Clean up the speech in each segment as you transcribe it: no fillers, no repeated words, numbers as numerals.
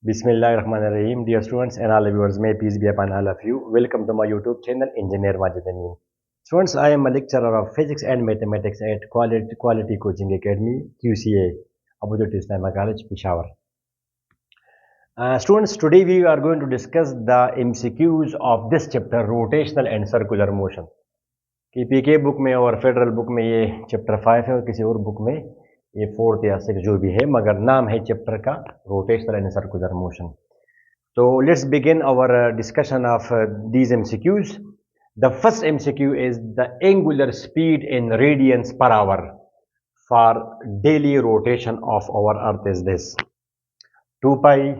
Bismillahirrahmanirrahim. Dear students and all viewers, may peace be upon all of you. Welcome to my YouTube channel, Engineer Majid Amin. Students, I am a lecturer of Physics and Mathematics at Quality Coaching Academy, QCA, opposite Islamic College, Peshawar. Students, today we are going to discuss the MCQs of this chapter, Rotational and Circular Motion. कि पीके book में और federal book में ये chapter 5 है और किसी और book में ये 4th या 6 जो भी है, मगर नाम है चैप्टर का रोटेशनल एंड सर्कुलर मोशन. तो let's begin our discussion of these MCQs. The first MCQ is the angular speed in radians per hour for daily rotation of our earth is this 2 pi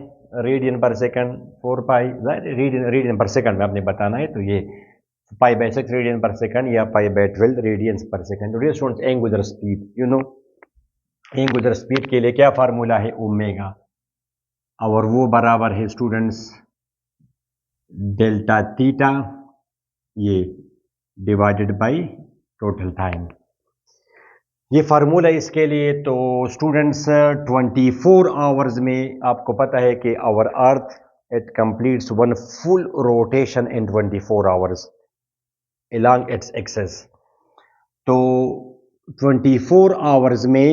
radian per second, 4 pi radian per second में आपने बताना है. तो ये pi by 6 radian per second या pi by 12 radians per second. तो dear students, angular speed, you know angular speed के लिए क्या फार्मूला है? ओमेगा, और वो बराबर है स्टूडेंट्स डेल्टा थीटा ये डिवाइडेड बाय टोटल टाइम. ये फार्मूला इसके लिए. तो स्टूडेंट्स 24 आवर्स में आपको पता है कि our earth it completes one full rotation in 24 hours along its axis. तो 24 आवर्स में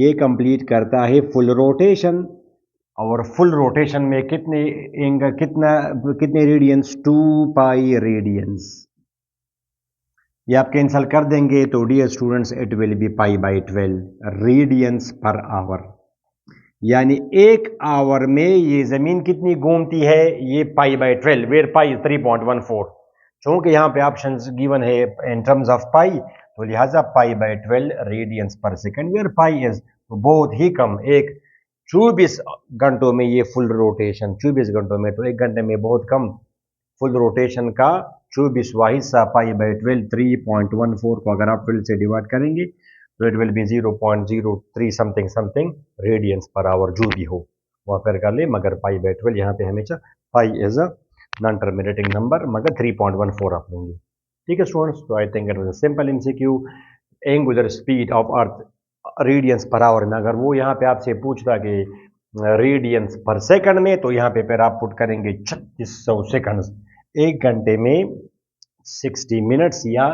ये कंप्लीट करता है फुल रोटेशन. और फुल रोटेशन में कितने रेडियंस? 2 पाई रेडियंस. ये आप कैंसल कर देंगे तो dear students it will be pi by 12 radians per hour. यानी एक आवर में ये जमीन कितनी घूमती है? ये पाई बाई 12, वेयर पाई 3.14. चूंकि यहाँ पे ऑप्शन गिवन है इन टर्म्स ऑफ पाई, तो लिहाजा pi by 12 radians per second, where pi is बहुत ही कम. एक 24 घंटों में ये फुल रोटेशन, 24 घंटों में, तो एक घंटे में बहुत कम फुल रोटेशन का 24वां हिस्सा पाई बाई 12 3.14 को अगर आप 12 से डिवाइड करेंगे तो it will B 0.03 something something radiance per our. जो भी हो वह फिर कर ले, मगर पाई बाई 12 यहाँ पे हमेशा pi is a non terminating number, मगर 3.14 आप लेंगे. ठीक है स्टूडेंट्स, तो I think it was a simple MCQ. Angular speed of earth radiance per our में अगर वो यहाँ पे आपसे पूछता कि रेडियंस पर सेकंड में, तो यहाँ पे फिर आप पुट करेंगे 3600 सेकंड्स. एक घंटे में 60 मिनट्स या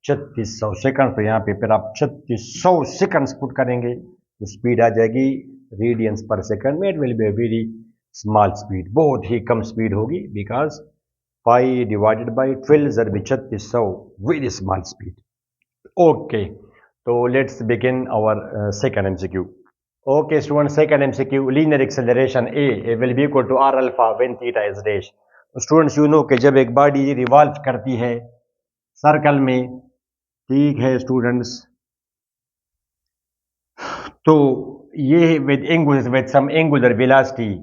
3600 सेकंड. तो यहाँ पे फिर आप 3600 सेकंड्स पुट करेंगे तो स्पीड आ जाएगी रेडियंस पर सेकंड में. It will be very small speed, बहुत ही कम स्पीड होगी, बिकॉज पाई डिवाइडेड बाई 12 जरबी 3600, वेरी स्मॉल स्पीड. ओके, तो let's begin our second MCQ. Okay student, second MCQ, linear acceleration a will be equal to r alpha when theta is dash. Students you know कि जब एक body revolve करती है circle में, ठीक है students, तो ये विद सम एंगुलर वेलोसिटी,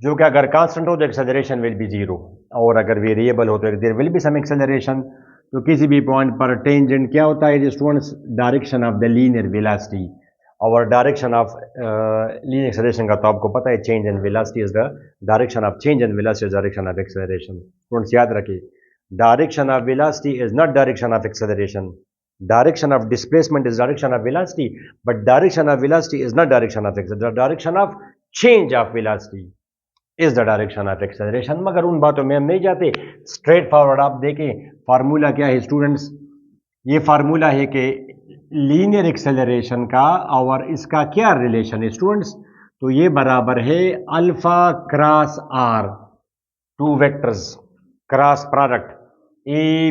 जो कि अगर कांस्टेंट हो तो एक्सेलरेशन विल बी 0, और अगर वेरिएबल हो तो there will be some acceleration. तो किसी भी पॉइंट पर टेंजेंट क्या होता है students? Direction of the linear velocity. और डायरेक्शन ऑफ लीनियर एक्सेलरेशन का तो आपको पता है, change in velocity is the direction of change in velocity, direction of acceleration. Students याद रखिए, direction of velocity is not direction of acceleration. Direction of displacement is direction of velocity, but direction of velocity is not direction of acceleration. The direction of change of velocity is the direction of acceleration. मगर उन बातों में हम नहीं जाते, straight forward आप देखें formula क्या है स्टूडेंट्स. ये फार्मूला है कि लीनियर एक्सेलरेशन का और इसका क्या रिलेशन है स्टूडेंट्स? तो ये बराबर है alpha cross R, two vectors cross product A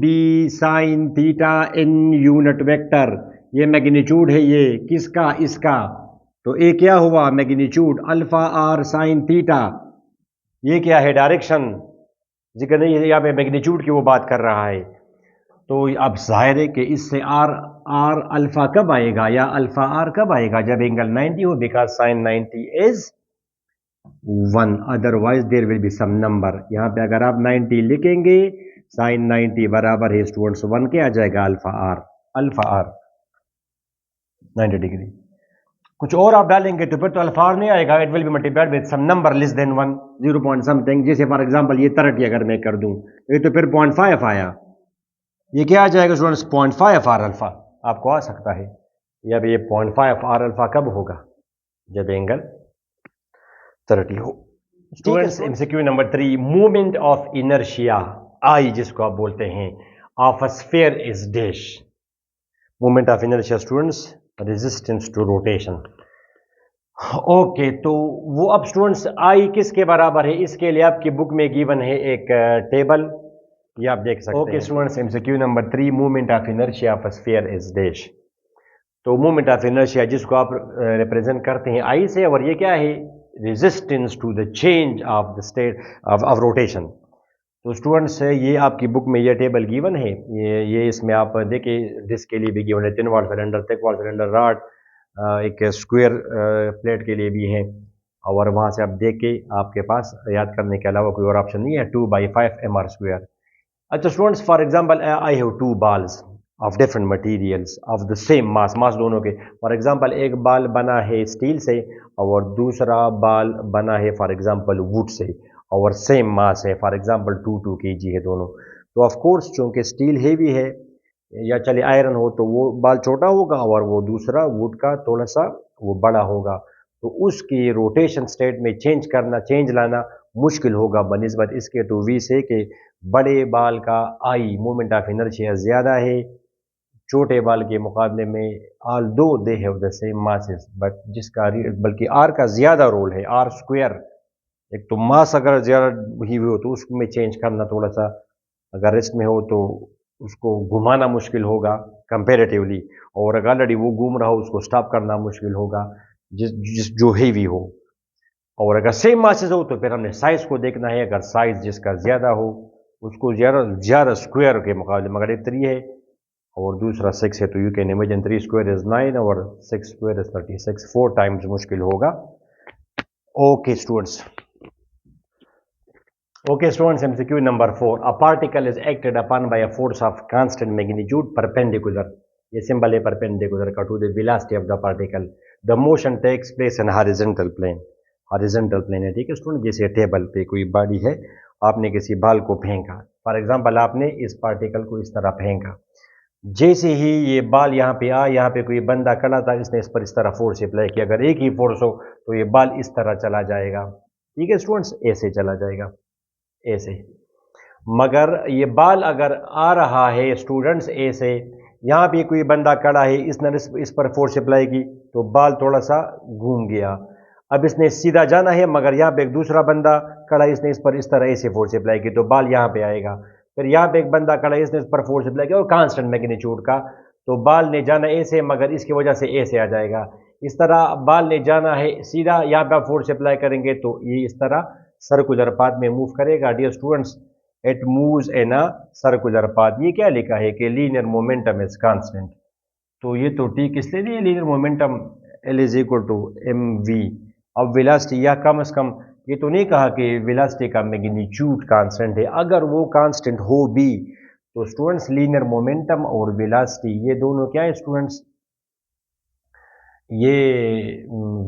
B sine theta in unit vector. ये मैग्नीट्यूड है, ये किसका? इसका. तो ए क्या हुआ? Magnitude alpha R sine theta. ये क्या है? डायरेक्शन. जिक्र नहीं है यहाँ पे मैग्नीट्यूड की वो बात कर रहा है. तो अब जाहिर है कि इससे आर अल्फा कब आएगा या अल्फा आर कब आएगा? जब एंगल 90 हो, because sine 90 is 1, otherwise there will be some number. यहाँ पे अगर आप 90 लिखेंगे, साइन 90 बराबर है स्टूडेंट्स 1 के आ जाएगा अल्फा आर 90 डिग्री. कुछ और आप डालेंगे तो फिर तो अल्फा आर नहीं आएगा, it will be multiplied with some number less than 1, 0 point something. जैसे फॉर एग्जांपल ये 30 अगर मैं कर दूं, ये तो फिर 0.5 आया. ये क्या आ जाएगा स्टूडेंट्स? 0.5 आर अल्फा आपको आ सकता है. या ये 0.5 आर अल्फा कब होगा? जब एंगल 30 हो। Students MCQ number 3, movement of inertia I जिसको आप बोलते हैं of a sphere is dash. Movement of inertia students resistance to rotation. Okay, तो वो अब स्टूडेंट्स आई किसके बराबर है, इसके लिए आपकी बुक में गिवन है एक टेबल, ये आप देख सकते हैं। Okay students, MCQ number 3, movement of inertia of a sphere is dash. तो मूवमेंट ऑफ इनर्शिया जिसको आप रिप्रेजेंट करते हैं आई से, और ये क्या है, resistance to the change of the state of rotation. तो स्टूडेंट्स ये आपकी बुक में ये टेबल गिवन है, ये इसमें आप देखिए डिस्क के लिए भी गिवन है, 3 वाट सिलेंडर, थिक वाट सिलेंडर, रॉड, एक स्क्वायर प्लेट के लिए भी है, और वहाँ से आप देख के आपके पास याद करने के अलावा कोई और ऑप्शन नहीं है, 2/5 mr²। अच्छा students, for example I have 2 balls of different materials of the same mass, mass दोनों के। फॉर एग्जांपल एक बाल बना है स्टील से और दूसरा बाल बना है फॉर एग्जांपल वुड से, और सेम मास है, फॉर एग्जांपल 2 kg है दोनों। तो ऑफ कोर्स चूंकि स्टील हेवी है या चले आयरन हो तो वो बाल छोटा होगा और वो दूसरा वुड का थोड़ा सा वो बड़ा होगा, तो उसकी रोटेशन स्टेट में चेंज करना, चेंज लाना मुश्किल होगा बनिस्बत इसके तो वी से कि बड़े बाल का आई मूवमेंट ऑफ इनर्शिया ज़्यादा है छोटे बाल के मुकाबले में, ऑल दो they have the same masses, but बल्कि आर का ज़्यादा रोल है, आर स्क्वायर। एक तो मास अगर ज़्यादा ही हो तो उसमें चेंज करना थोड़ा सा, अगर रेस्ट में हो तो उसको घुमाना मुश्किल होगा कंपेरेटिवली, और अगर ऑलरेडी वो घूम रहा हो उसको स्टॉप करना मुश्किल होगा जिस जिस जो हेवी हो। और अगर सेम मासेस हो तो फिर हमने साइज को देखना है, अगर साइज जिसका ज़्यादा हो उसको ज़्यादा ज़्यादा स्क्वायर के मुकाबले में, अगर एक 3 है और दूसरा 6 है तो you can imagine 3 square is 9 और 6 स्क्वायर इज 36, 4 टाइम्स मुश्किल होगा। Okay students, MCQ number 4, a particle is acted upon by a force of constant magnitude perpendicular, ये सिंबल है परपेंडिकुलर का, to the velocity of the particle, the motion takes place in horizontal plane. Horizontal plane है, ठीक है student, जैसे table पे कोई body है, आपने किसी बाल को फेंका, फॉर एग्जांपल आपने इस पार्टिकल को इस तरह फेंका, जैसे ही ये बाल यहाँ पे आ, यहाँ पे कोई बंदा खड़ा था, इसने इस पर इस तरह फोर्स अप्लाई किया, अगर एक ही फोर्स हो तो ये बाल इस तरह चला जाएगा, ठीक है स्टूडेंट्स, ऐसे चला जाएगा, ऐसे। मगर ये बाल अगर आ रहा है स्टूडेंट्स ऐसे, यहाँ पे कोई बंदा खड़ा है, इसने इस पर फोर्स अप्लाई की तो बाल थोड़ा सा घूम गया, अब इसने सीधा जाना है मगर यहाँ पे एक दूसरा बंदा खड़ा है, इसने इस पर इस तरह ऐसे फोर्स अप्लाई की तो बाल यहाँ पे आएगा, फिर यहाँ पे एक बंदा खड़ा है, इसने इस पर फोर्स अप्लाई किया और कांस्टेंट मैग्नीट्यूड का, तो बाल ने जाना ऐसे मगर इसकी वजह से ऐसे आ जाएगा। इस तरह बाल ने जाना है सीधा, यहाँ पे आप फोर्स अप्लाई करेंगे तो ये इस तरह सर्कुलर पाथ में मूव करेगा। Dear students, it moves in a circular path. ये क्या लिखा है कि लीनियर मोमेंटम इज कांस्टेंट, तो ये तो ठीक इसलिए नहीं, linear momentum L is equal to M V. अब वेलोसिटी या कम से कम ये तो नहीं कहा कि वेलोसिटी का मैग्नीट्यूड कांस्टेंट है, अगर वो कांस्टेंट हो भी तो स्टूडेंट्स लीनियर मोमेंटम और वेलोसिटी ये दोनों क्या है स्टूडेंट्स, ये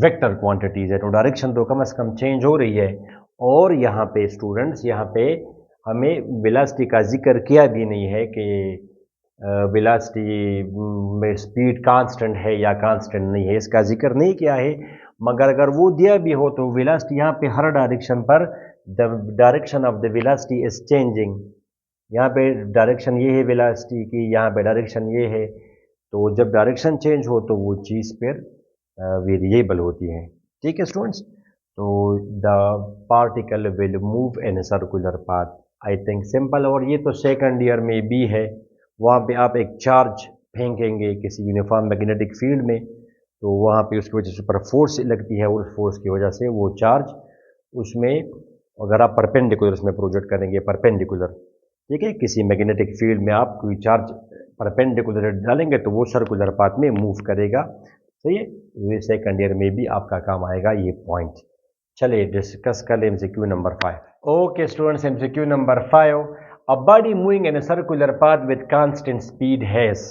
वेक्टर क्वांटिटीज है, तो डायरेक्शन तो कम से कम चेंज हो रही है। और यहाँ पे स्टूडेंट्स, यहाँ पे हमें वेलोसिटी का जिक्र किया भी नहीं है कि वेलोसिटी में स्पीड कांस्टेंट है या कांस्टेंट नहीं है, इसका जिक्र नहीं किया है। मगर अगर वो दिया भी हो तो वेलोसिटी यहाँ पे हर डायरेक्शन पर, the direction of the velocity is changing, यहाँ पे डायरेक्शन ये है वेलोसिटी की, यहाँ पे डायरेक्शन ये है, तो जब डायरेक्शन चेंज हो तो वो चीज़ फिर वेरिएबल होती है, ठीक है स्टूडेंट्स। तो the particle will move in circular path, I think simple. और ये तो सेकंड ईयर में भी है, वहाँ पे आप एक चार्ज फेंकेंगे किसी यूनिफॉर्म मैग्नेटिक फील्ड में, तो वहाँ पे उसकी वजह से ऊपर फोर्स लगती है, और उस फोर्स की वजह से वो चार्ज उसमें, अगर आप परपेंडिकुलर उसमें प्रोजेक्ट करेंगे, परपेंडिकुलर, ठीक है, किसी मैग्नेटिक फील्ड में आप कोई चार्ज परपेंडिकुलर डालेंगे तो वो सर्कुलर पाथ में मूव करेगा, सही है। ये सेकंड ईयर में भी आपका काम आएगा ये पॉइंट। चलिए डिस्कस कर लें MCQ number 5। Okay students, MCQ number 5, a body moving in a circular path with constant speed has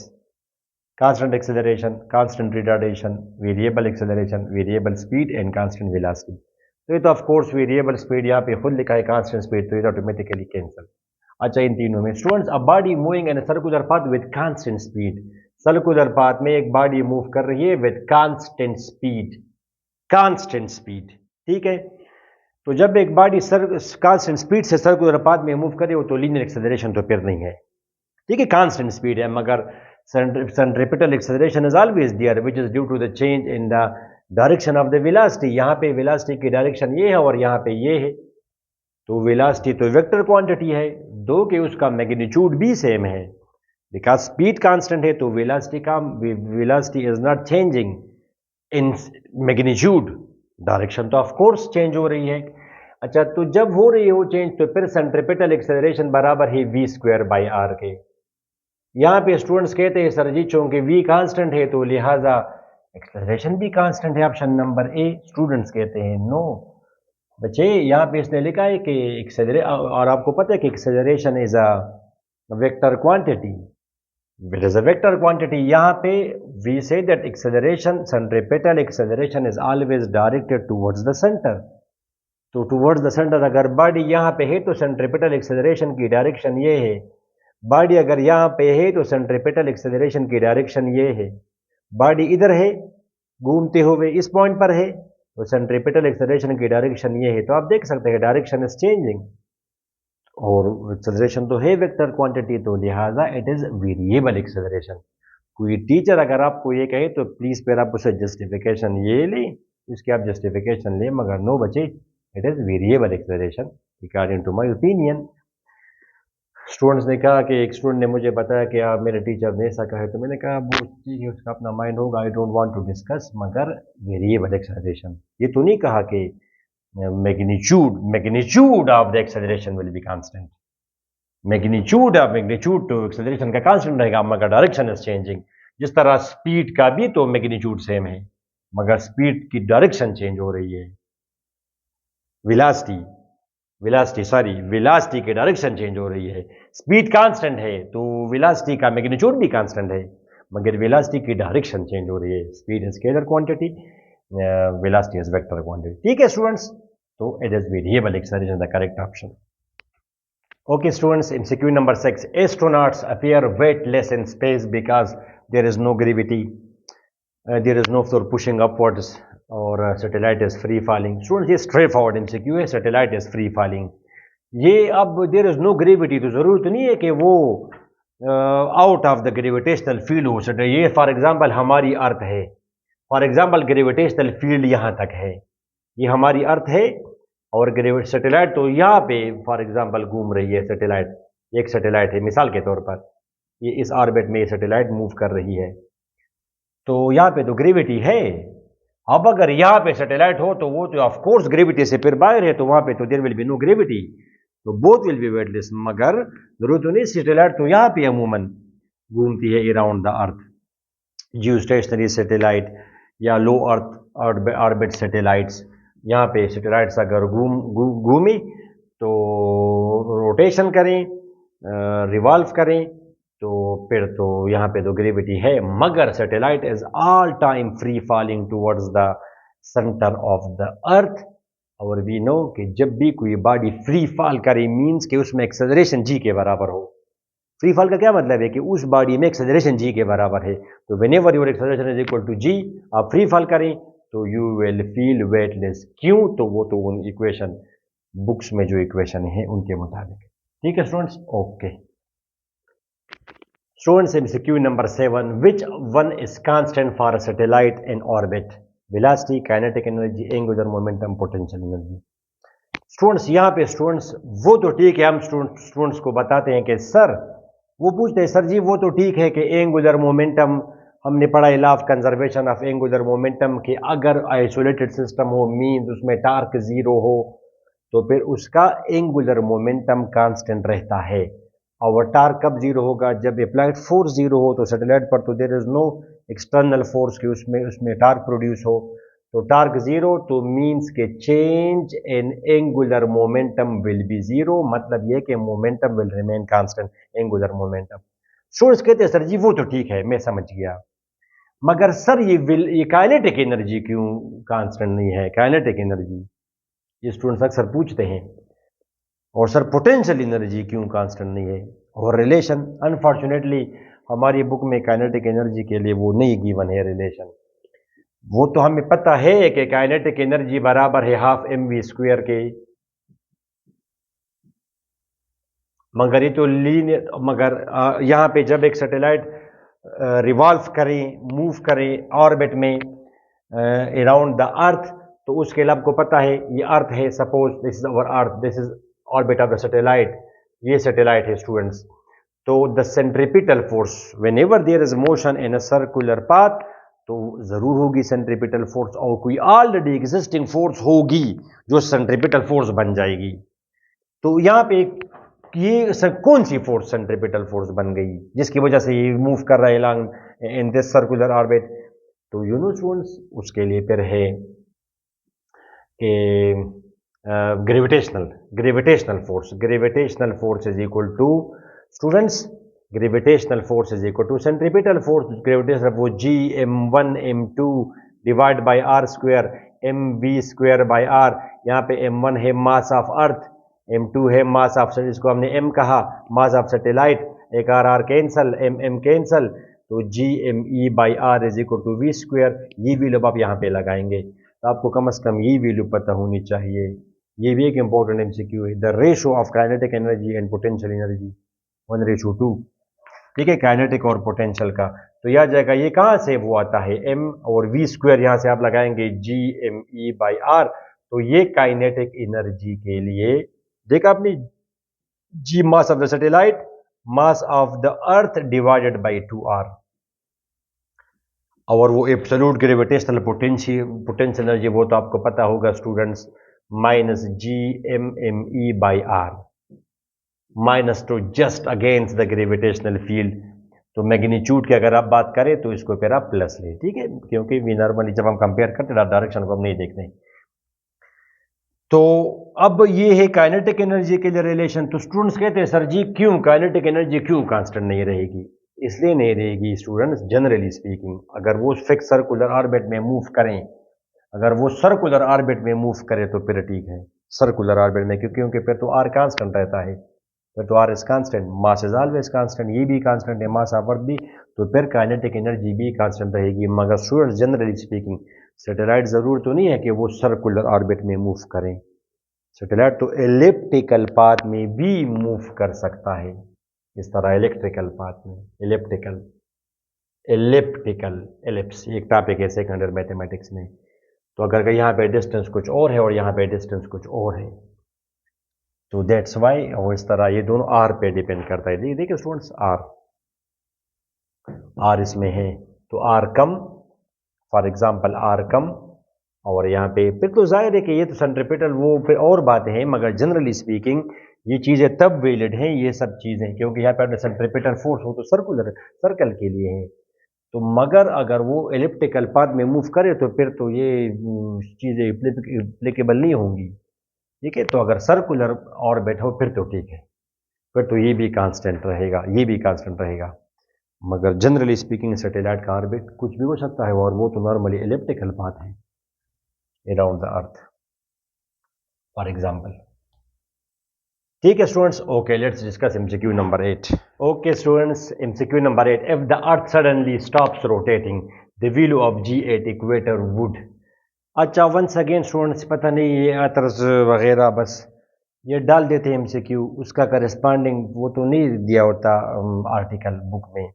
constant acceleration, constant retardation, variable acceleration, variable speed and constant velocity. तो ये तो ऑफ कोर्स वेरिएबल स्पीड यहाँ पे खुद लिखा है, constant speed तो ये ऑटोमेटिकली कैंसिल। अच्छा, इन तीनों में students, a body moving in a circular path with constant speed, circular path में एक बॉडी मूव कर रही है with constant speed, constant speed, ठीक है। तो जब एक बॉडी कांस्टेंट स्पीड से सर्कुलर पाथ में मूव करे हो तो लीनियर एक्सेलरेशन तो फिर नहीं है, ठीक है, कांस्टेंट स्पीड है, मगर centripetal acceleration is always there which is due to the change in the direction of the velocity. यहाँ पे वेलोसिटी की डायरेक्शन ये है और यहाँ पे ये है, तो वेलोसिटी तो वेक्टर क्वांटिटी है, दो के उसका मैग्नीट्यूड भी सेम है, बिकॉज स्पीड कांस्टेंट है तो velocity is not changing in magnitude, direction तो ऑफ कोर्स चेंज हो रही है। अच्छा, तो जब हो रही हो चेंज तो फिर सेंट्रिपिटल एक्सेलरेशन बराबर है v² r के। यहाँ पे स्टूडेंट्स कहते हैं सर जी चूंकि v कांस्टेंट है तो लिहाजा एक्सेलरेशन भी कांस्टेंट है, ऑप्शन नंबर ए। स्टूडेंट्स कहते हैं नो बच्चे, यहाँ पे इसने लिखा है कि और आपको पता है कि acceleration is a vector quantity, it is a vector quantity। यहाँ पे we say that acceleration, centripetal acceleration is always directed towards the center। तो towards the center अगर बॉडी यहाँ पे है तो centripetal acceleration की डायरेक्शन ये है, बॉडी अगर यहाँ पे है तो centripetal acceleration की डायरेक्शन ये है, बॉडी इधर है घूमते हुए इस पॉइंट पर है तो centripetal acceleration की डायरेक्शन ये है। तो आप देख सकते हैं डायरेक्शन इज चेंजिंग और एक्सेलरेशन तो है वेक्टर क्वांटिटी, तो लिहाजा इट इज वेरिएबल एक्सेलरेशन। कोई टीचर अगर आपको ये कहे तो प्लीज फिर आप उसे जस्टिफिकेशन ये ले, इसकी आप जस्टिफिकेशन ले, मगर नो बच्चे, it is variable acceleration according to my opinion. Students ने कहा कि एक स्टूडेंट ने मुझे बताया कि आप मेरे टीचर ने ऐसा कहा है, तो मैंने कहा वो ठीक है, उसका अपना माइंड होगा, I don't want to discuss, मगर वेरिएबल एक्सेलरेशन, ये तो नहीं कहा कि magnitude of the acceleration will be constant। magnitude to acceleration का constant रहेगा, मगर डायरेक्शन इज चेंजिंग। जिस तरह स्पीड का भी तो मैग्नीट्यूड सेम है मगर स्पीड की डायरेक्शन चेंज हो रही है, वेलोसिटी की डायरेक्शन चेंज हो रही है। स्पीड कांस्टेंट है तो वेलोसिटी का मैग्नीट्यूड भी कांस्टेंट है मगर वेलोसिटी की डायरेक्शन चेंज हो रही है। Speed is scalar quantity, velocity is vector quantity. ठीक है स्टूडेंट्स, तो it is variable acceleration the correct option. Okay students, MCQ number 6, astronauts appear weightless in space because there is no gravity, there is no force pushing upwards, और satellite is free falling. Students ये straight forward MCQ है, satellite is free falling. ये अब there is no gravity तो जरूरत नहीं है कि वो out of the gravitational field हो सके। ये फॉर एग्जांपल हमारी अर्थ है, फॉर एग्जांपल ग्रेविटेशनल फील्ड यहाँ तक है, ये हमारी अर्थ है और सैटेलाइट तो यहाँ पे फॉर एग्जांपल घूम रही है। सैटेलाइट, एक सैटेलाइट है मिसाल के तौर पर, ये इस ऑर्बिट में ये सैटेलाइट मूव कर रही है, तो यहाँ पे तो ग्रेविटी है। अब अगर यहाँ पे सैटेलाइट हो तो वो तो ऑफ कोर्स ग्रेविटी से फिर बाहर है, तो वहाँ पे तो there will be no gravity, तो बोथ विल बी वेटलेस। मगर जरूरत तो नहीं, सैटेलाइट तो यहाँ पे अमूमन घूमती है around the earth, Jio stationery satellite या लो अर्थ ऑर्बिट सैटेलाइट्स। यहाँ पे सैटेलाइट्स अगर घूमी तो रोटेशन करें, रिवॉल्व करें, तो फिर तो यहाँ पे तो ग्रेविटी है, मगर satellite is all time free falling towards the centre of the earth. और वी नो कि जब भी कोई बॉडी फ्री फॉल करे मीन्स कि उसमें एक्सेलरेशन जी के बराबर हो। फ्री फॉल का क्या मतलब है कि उस बॉडी में एक्सेलरेशन जी के बराबर है, तो whenever your acceleration is equal to g, आप फ्री फॉल करें तो यू विल फील वेटलेस। क्यों? तो वो तो उन इक्वेशन बुक्स में जो इक्वेशन है उनके मुताबिक। ठीक है students, okay students. MCQ number 7, which one is constant for a satellite in orbit? Velocity, kinetic energy, angular momentum, potential energy। Students यहाँ पे स्टूडेंट्स वो तो ठीक है, हम स्टूडेंट्स को बताते हैं कि सर, वो पूछते हैं सर जी वो तो ठीक है कि एंगुलर मोमेंटम, हमने पढ़ा है law of conservation of angular momentum कि अगर आइसोलेटेड सिस्टम हो मीन उसमें टार्क जीरो हो तो फिर उसका एंगुलर मोमेंटम कांस्टेंट रहता है। और टार्क कब जीरो होगा? जब अप्लाइड फोर्स जीरो हो। तो सैटेलाइट पर तो there is no external force कि उसमें टार्क प्रोड्यूस हो, तो टार्क जीरो तो मीन्स के change in angular momentum will be zero, मतलब ये कि momentum will remain constant, angular momentum. Students कहते हैं सर जी वो तो ठीक है, मैं समझ गया, मगर सर ये काइनेटिक एनर्जी क्यों कांस्टेंट नहीं है? काइनेटिक एनर्जी ये स्टूडेंट्स अक्सर पूछते हैं, और सर पोटेंशियल एनर्जी क्यों कांस्टेंट नहीं है? और रिलेशन, अनफॉर्चुनेटली हमारी बुक में काइनेटिक एनर्जी के लिए वो नहीं गिवन है रिलेशन। वो तो हमें पता है कि काइनेटिक एनर्जी बराबर है हाफ mv² के, मगर ये तो लीनियर, मगर यहाँ पे जब एक सैटेलाइट रिवॉल्व करें, मूव करें ऑर्बिट में अराउंड द अर्थ, तो उसके लिए आपको पता है ये अर्थ है, suppose this is our earth, this is orbit of the satellite, ये सैटेलाइट है स्टूडेंट्स। तो the centripetal force whenever there is motion in a circular path, तो जरूर होगी सेंट्रीपिटल फोर्स, और कोई ऑलरेडी एग्जिस्टिंग फोर्स होगी जो सेंट्रीपिटल फोर्स बन जाएगी। तो यहाँ पे ये कौन सी फोर्स सेंट्रीपिटल फोर्स बन गई जिसकी वजह से ये मूव कर रहा है long in this circular orbit? तो यू नो स्टूडेंट्स, उसके लिए फिर है कि gravitational force is equal to students, gravitational force is equal to centripetal force, gravitational वो G(m1 m2) divide by r², mv² by r। यहाँ पे m1 है मास ऑफ अर्थ, m2 है मास ऑफ, इसको हमने m कहा, मास ऑफ सैटेलाइट, एक r cancel, m cancel, तो Gme by r is equal to v²। ये वैल्यू आप यहाँ पे लगाएंगे, तो आपको कम से कम ये वैल्यू पता होनी चाहिए। ये भी एक इंपॉर्टेंट एमसीक्यू है। The ratio of kinetic energy and potential energy 1:2, ठीक है, काइनेटिक और पोटेंशियल का। तो यह जाएगा, ये कहाँ से वो आता है m, और v², यहाँ से आप लगाएंगे Gme बाई r। तो ये काइनेटिक एनर्जी के लिए देखा आपने, g mass of the satellite, mass of the earth divided by 2r, और वो एब्सोल्यूट ग्रेविटेशनल पोटेंशियल एनर्जी वो तो आपको पता होगा students, minus Gmme by r, minus two just against the gravitational field. तो मैग्नीट्यूड की अगर आप बात करें तो इसको फिर आप प्लस लें, ठीक है, क्योंकि वी नॉर्मली जब हम कंपेयर करते हैं डायरेक्शन को हम नहीं देखते। तो अब ये है काइनेटिक एनर्जी के लिए रिलेशन। तो स्टूडेंट्स कहते हैं सर जी क्यों काइनेटिक एनर्जी क्यों कांस्टेंट नहीं रहेगी? इसलिए नहीं रहेगी स्टूडेंट्स, जनरली स्पीकिंग, अगर वो फिक्स सर्कुलर ऑर्बिट में मूव करें, अगर वो सर्कुलर ऑर्बिट में मूव करे तो फिर ठीक है, सर्कुलर ऑर्बिट में, क्योंकि फिर तो आर कांस्टेंट रहता है, फिर तो R is constant, mass is always constant, ये भी कांस्टेंट है, मास ऑफ अर्थ भी, तो फिर काइनेटिक एनर्जी भी कांस्टेंट रहेगी। मगर स्टूडेंट्स जनरली स्पीकिंग, सैटेलाइट जरूर तो नहीं है कि वो सर्कुलर ऑर्बिट में मूव करें, सैटेलाइट तो एलिप्टिकल पाथ में भी मूव कर सकता है, इस तरह इलेक्ट्रिकल पाथ में, एलिप्स एक टॉपिक है सेकंड ईयर मैथमेटिक्स में। तो अगर यहाँ पे डिस्टेंस कुछ और है और यहाँ पे डिस्टेंस कुछ और है, तो दैट्स वाई, और इस तरह ये दोनों आर पे डिपेंड करता है। देखिए स्टूडेंट्स, आर इसमें है तो आर कम, फॉर एग्जांपल आर कम, और यहाँ पे फिर तो जाहिर है कि ये तो सेंट्रीपिटल वो फिर और बातें हैं, मगर जनरली स्पीकिंग ये चीज़ें तब वैलिड हैं, ये सब चीज़ें, क्योंकि यहाँ पे सेंट्रीपिटल फोर्स हो तो सर्कल के लिए है। तो मगर अगर वो एलिप्टिकल पाथ में मूव करे तो फिर तो ये चीज़ें एप्लीकेबल नहीं होंगी, ठीक है। तो अगर सर्कुलर ऑर्बिट हो फिर तो ठीक है, फिर तो ये भी कांस्टेंट रहेगा, ये भी कांस्टेंट रहेगा। मगर जनरली स्पीकिंग सैटेलाइट का ऑर्बिट कुछ भी हो सकता है, और वो तो नॉर्मली एलिप्टिकल पाथ है around the earth, for example. ठीक है students, okay, let's discuss MCQ number 8। Okay students, MCQ number 8, if the earth suddenly stops rotating the value of G at equator would. अच्छा, once again students, पता नहीं ये अतर्स वगैरह बस ये डाल देते हैं एमसीक्यू, उसका करस्पॉन्डिंग वो तो नहीं दिया होता आर्टिकल बुक में।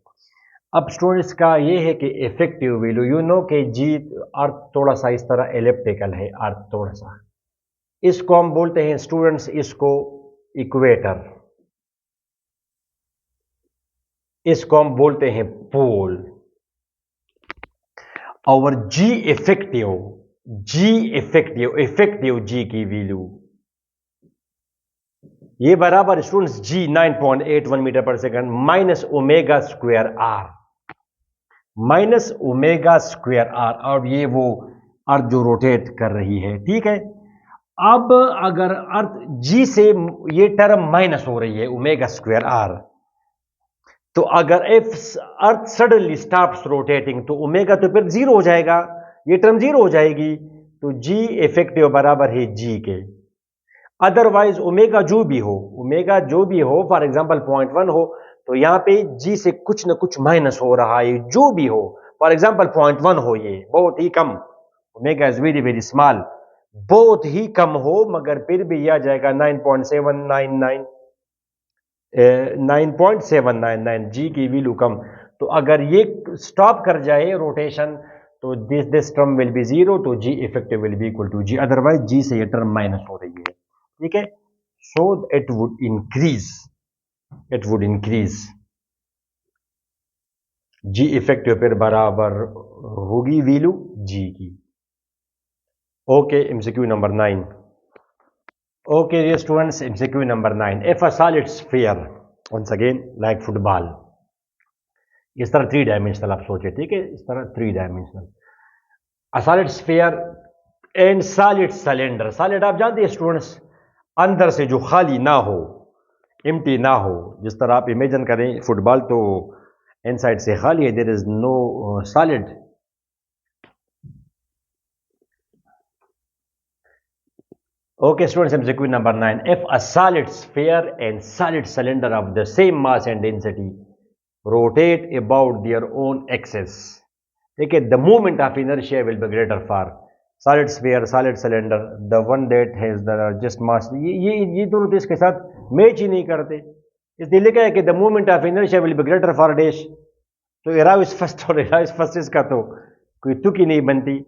अब स्टूडेंट्स का ये है कि इफेक्टिव वैल्यू, यू नो कि जी अर्थ थोड़ा सा इस तरह एलिप्टिकल है, अर्थ थोड़ा सा, इसको हम बोलते हैं स्टूडेंट्स, इसको इक्वेटर, इसको हम बोलते हैं पोल। और जी इफेक्टिव जी की वैल्यू ये बराबर students G 9.81 metre per second minus omega square R, और ये वो अर्थ जो रोटेट कर रही है, ठीक है। अब अगर अर्थ जी से ये टर्म माइनस हो रही है ओमेगा स्क्वायर आर, तो अगर if earth suddenly stops rotating तो ओमेगा तो फिर जीरो हो जाएगा, ये टर्म जीरो हो जाएगी, तो जी इफेक्टिव बराबर है जी के। अदरवाइज ओमेगा जो भी हो, फॉर एग्जांपल 0.1 हो, तो यहां पे जी से कुछ ना कुछ माइनस हो रहा है, जो भी हो, फॉर एग्जाम्पल 0.1 हो, ये बहुत ही कम, omega is very very small, बहुत ही कम हो, मगर फिर भी यह आ जाएगा 9.799, 9.799 जी की वैल्यू कम। तो अगर ये स्टॉप कर जाए रोटेशन, तो this term will be zero, तो g effective will be equal to g, otherwise g से ये टर्म माइनस हो रही है, ठीक है। So it would increase g effective फिर बराबर होगी वैल्यू जी की। Okay, MCQ number 9। Okay, dear students, MCQ number 9. If a solid sphere, once again, like football, इस तरह 3 डायमेंशनल आप सोचे, ठीक है, इस तरह 3 dimensional, a solid sphere and solid cylinder, solid आप जानते हैं स्टूडेंट्स, अंदर से जो खाली ना हो, एम्प्टी ना हो, जिस तरह आप इमेजिन करें फुटबॉल तो इनसाइड से खाली है, there is no solid. Okay, students, MCQ number 9. If a solid sphere and solid cylinder of the same mass and density rotate about their own axis, okay, the moment of inertia will be greater for solid sphere, solid cylinder, the one that has the largest mass. ये दोनों तो इसके साथ match ही नहीं करते, इसलिए लिखा है कि the moment of inertia will be greater for dash। तो एराविस फर्स्ट और एराविस फर्स्ट इसका तो कोई तुक ही नहीं बनती,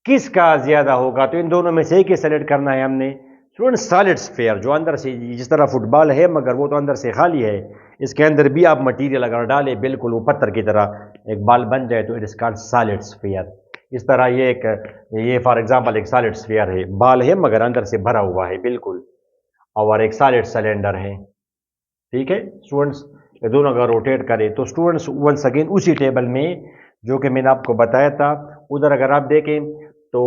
किसका ज्यादा होगा, तो इन दोनों में से एक ही सेलेक्ट करना है हमने। स्टूडेंट, सॉलिड स्फीयर जो अंदर से, जिस तरह फुटबॉल है मगर वो तो अंदर से खाली है, इसके अंदर भी आप मटेरियल अगर डालें बिल्कुल वो पत्थर की तरह एक बॉल बन जाए तो it is called solid sphere. इस तरह ये फॉर एग्जांपल एक सॉलिड स्फीयर है, बॉल है मगर अंदर से भरा हुआ है बिल्कुल, और एक सॉलिड सिलेंडर है, ठीक है स्टूडेंट्स। ये दोनों अगर रोटेट करें तो स्टूडेंट्स वंस अगेन उसी टेबल में जो कि मैंने आपको बताया था, उधर अगर आप देखें तो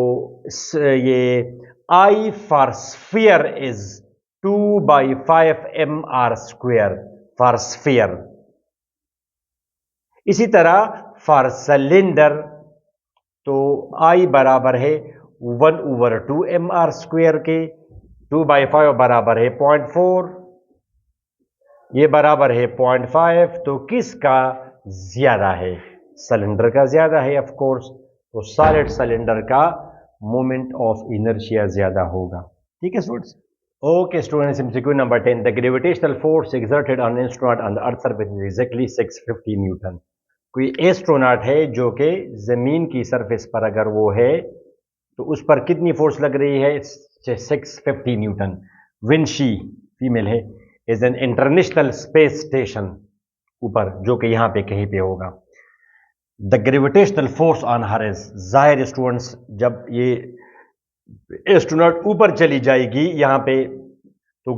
ये I for sphere is 2/5 mr² for sphere. इसी तरह फॉर सिलेंडर तो I बराबर है 1/2 mr² के, 2/5 बराबर है 0.4, ये बराबर है 0.5, तो किसका ज्यादा है? सिलेंडर का ज्यादा है ऑफ कोर्स, तो सॉलिड सिलेंडर का मोमेंट ऑफ इनर्शिया ज्यादा होगा, ठीक है students. Okay students, MCQ number 10, the gravitational force exerted on astronaut on the earth surface is exactly 650 Newton. कोई एस्ट्रोनॉट है जो कि जमीन की सरफेस पर अगर वो है तो उस पर कितनी फोर्स लग रही है? 650 न्यूटन। विंशी फीमेल है, is an international space station ऊपर, जो कि यहां पे कहीं पे होगा। The gravitational force on her is, जाहिर स्टूडेंट्स जब ये एस्ट्रोनॉट ऊपर चली जाएगी यहां पे तो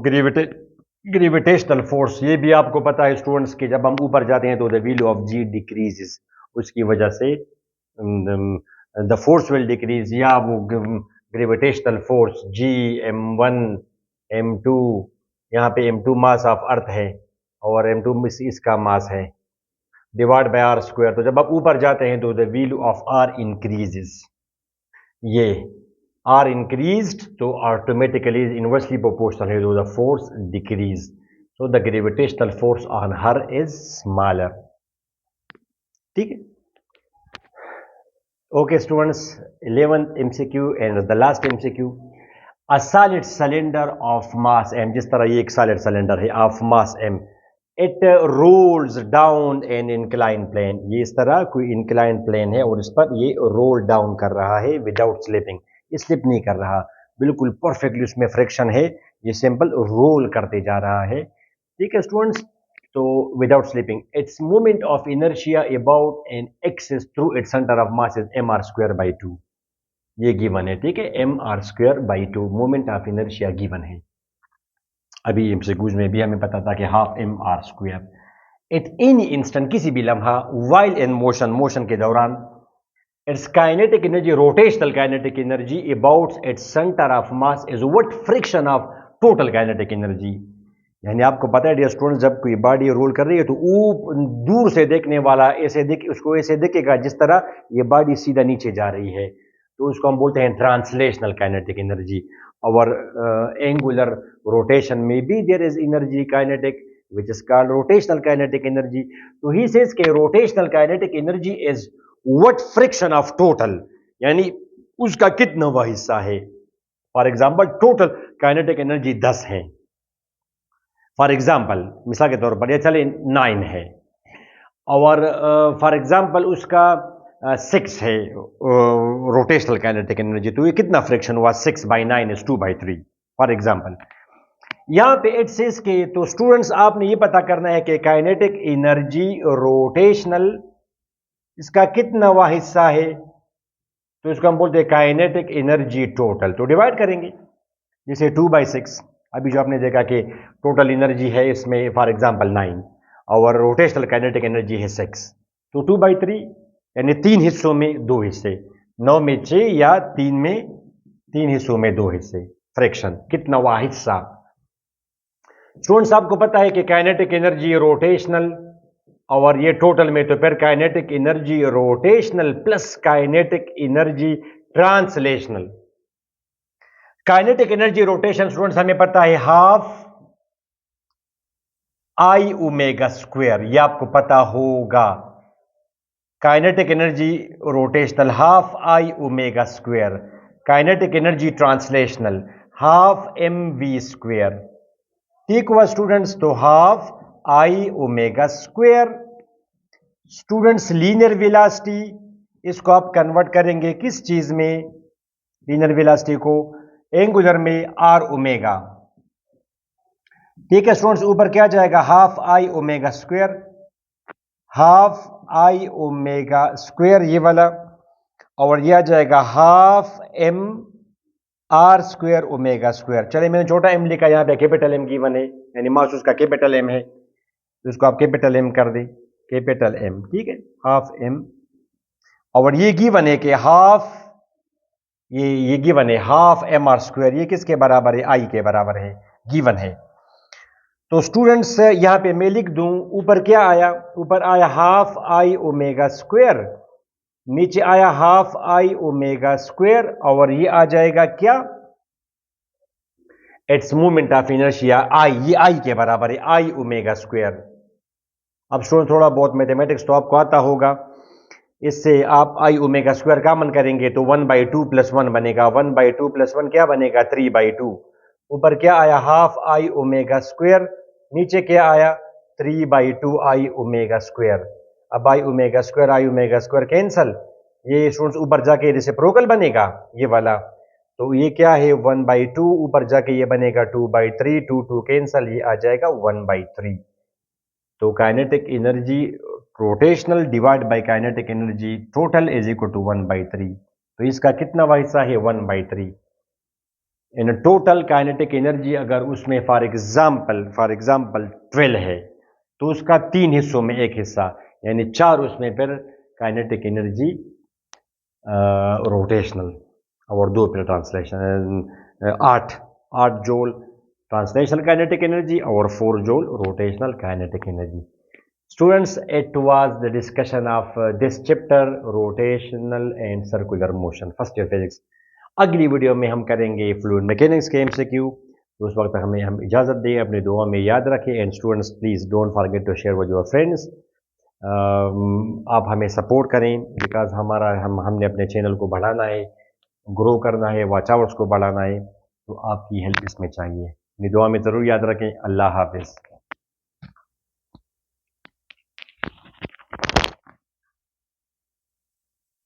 ग्रेविटेशनल फोर्स, ये भी आपको पता है स्टूडेंट्स कि जब हम ऊपर जाते हैं तो the value of g decreases, उसकी वजह से द फोर्स विल डिक्रीज, या वो ग्रेविटेशनल फोर्स जी m1 m2, यहाँ पे m2 मास ऑफ अर्थ है और m2 इसका मास है, डिवाइड बाय आर स्क्वायर। तो जब आप ऊपर जाते हैं तो the value of r increases, ये आर इंक्रीज्ड तो ऑटोमेटिकली इनवर्सली प्रोपोर्शनल है, the force decrease, so the gravitational force on her is smaller, ठीक है। Okay students, 11th MCQ and the last MCQ, a solid cylinder of mass m, जिस तरह ये एक solid cylinder है of mass m, it rolls down an incline plane, ये इस तरह कोई इंक्लाइन प्लेन है और इस पर ये रोल डाउन कर रहा है विदाउट स्लिपिंग, ये स्लिप नहीं कर रहा, बिल्कुल परफेक्टली उसमें फ्रिक्शन है, ये सिंपल रोल करते जा रहा है, ठीक है स्टूडेंट्स। तो without slipping, its moment of inertia about an axis through its centre of mass is mr²/2, ये गिवन है, ठीक है, mr²/2 moment of inertia given है। अभी एमसीक्यूज में भी हमें पता था कि half mr²। At any instant, किसी भी लम्हा, वाइल इन मोशन, मोशन के दौरान, it's kinetic energy, rotational kinetic energy about it's centre of mass is what friction of total kinetic energy. यानी आपको पता है डियर स्टूडेंट्स, जब कोई बॉडी रोल कर रही है तो दूर से देखने वाला उसको ऐसे दिखेगा जिस तरह ये बॉडी सीधा नीचे जा रही है, तो उसको हम बोलते हैं ट्रांसलेशनल काइनेटिक एनर्जी। और एंगुलर रोटेशन में भी there is energy kinetic which is called rotational kinetic energy. So he says कि rotational kinetic energy is what friction of total, यानी उसका कितनावा हिस्सा है। For example total kinetic energy 10 है, for example मिसाल के तौर पर, या चले 9 है, और फॉर एग्जाम्पल उसका 6 है रोटेशनल काइनेटिक एनर्जी, तो ये कितना फ्रिक्शन हुआ, 6/9 = 2/3 फॉर एग्जाम्पल। यहां पे इट सेज के, तो स्टूडेंट्स आपने ये पता करना है कि काइनेटिक एनर्जी रोटेशनल इसका कितनावा हिस्सा है, तो इसको हम बोलते हैं काइनेटिक एनर्जी टोटल। तो डिवाइड करेंगे, जैसे 2/6, अभी जो आपने देखा कि टोटल एनर्जी है इसमें फॉर एग्जांपल 9 और रोटेशनल काइनेटिक एनर्जी है 6, तो 2/3 यानी 3 हिस्सों में 2 हिस्से, 9 में 6 या 3 में 3 हिस्सों में 2 हिस्से, फ्रैक्शन कितनावा हिस्सा। स्टूडेंट्स आपको पता है कि काइनेटिक एनर्जी रोटेशनल और ये टोटल में, तो फिर kinetic energy rotational plus kinetic energy translational. Kinetic energy rotation students हमें पता है हाफ आई ओमेगा स्क्वायर, ये आपको पता होगा। Kinetic energy rotational half I omega square, kinetic energy translational half m v square, ठीक हुआ स्टूडेंट्स, तो half I omega square. Students linear velocity, इसको आप कन्वर्ट करेंगे किस चीज में, लीनियर वेलोसिटी को एंगुलर में आर ओमेगा, ठीक है स्टूडेंट्स। ऊपर क्या जाएगा, half I omega square, half I omega square ये वाला, और यह आ जाएगा half m r square omega square. चलिए मैंने छोटा एम लिखा, यहां पे कैपिटल एम गिवन है, यानी मास उसका कैपिटल एम है, तो इसको आप कैपिटल एम कर दे, कैपिटल एम, ठीक है, हाफ एम। और ये गिवन है कि हाफ, ये गिवन है हाफ एम आर स्क्वायर, ये किसके बराबर है, आई के बराबर है, गिवन है। तो स्टूडेंट्स यहां पे मैं लिख दूं, ऊपर क्या आया, ऊपर आया हाफ आई ओमेगा स्क्वायर, नीचे आया हाफ आई ओमेगा स्क्वायर, और ये आ जाएगा क्या, इट्स मूवमेंट ऑफ इनर्शिया आई, ये आई के बराबर है, आई ओमेगा स्क्वायर। अब स्टूडेंट थोड़ा बहुत मैथमेटिक्स तो आपको आता होगा, इससे आप आई ओमेगा स्क्वायर का मन करेंगे तो 1/2 + 1 बनेगा, 1/2 + 1 क्या बनेगा, 3/2। ऊपर क्या आया, हाफ आई ओमेगा स्क्वायर, नीचे क्या आया, 3/2 आई ओमेगा स्क्वायर। अब आई ओमेगा स्क्वायर कैंसल, ये स्टूडेंट्स ऊपर जाके रेसिप्रोकल बनेगा ये वाला, तो ये क्या है 1/2, ऊपर जाके ये बनेगा 2/3, 2 2 कैंसल, ये आ जाएगा 1/3। तो kinetic energy rotational divide by kinetic energy total is equal to 1/3, तो इसका कितना हिस्सा है, 1/3। इन टोटल काइनेटिक एनर्जी अगर उसमें फॉर एग्जाम्पल 12 है, तो उसका 3 हिस्सों में एक हिस्सा, यानी 4 उसमें फिर काइनेटिक एनर्जी रोटेशनल, और 2 फिर translation, 8 joule translational kinetic energy और 4 joule rotational kinetic energy. Students, it was the discussion of this chapter rotational and circular motion, first year physics. अगली वीडियो में हम करेंगे फ्लूइड मैकेनिक्स के एमसीक्यू, तो उस वक्त तक हम इजाज़त दें, अपनी दुआ में याद रखें। And students please don't forget to share with your friends. आप हमें सपोर्ट करें, बिकॉज हमने अपने चैनल को बढ़ाना है, ग्रो करना है, वॉच आवर्स को बढ़ाना है, तो आपकी हेल्प इसमें चाहिए। अपनी दुआ में ज़रूर याद रखें। अल्लाह हाफिज़।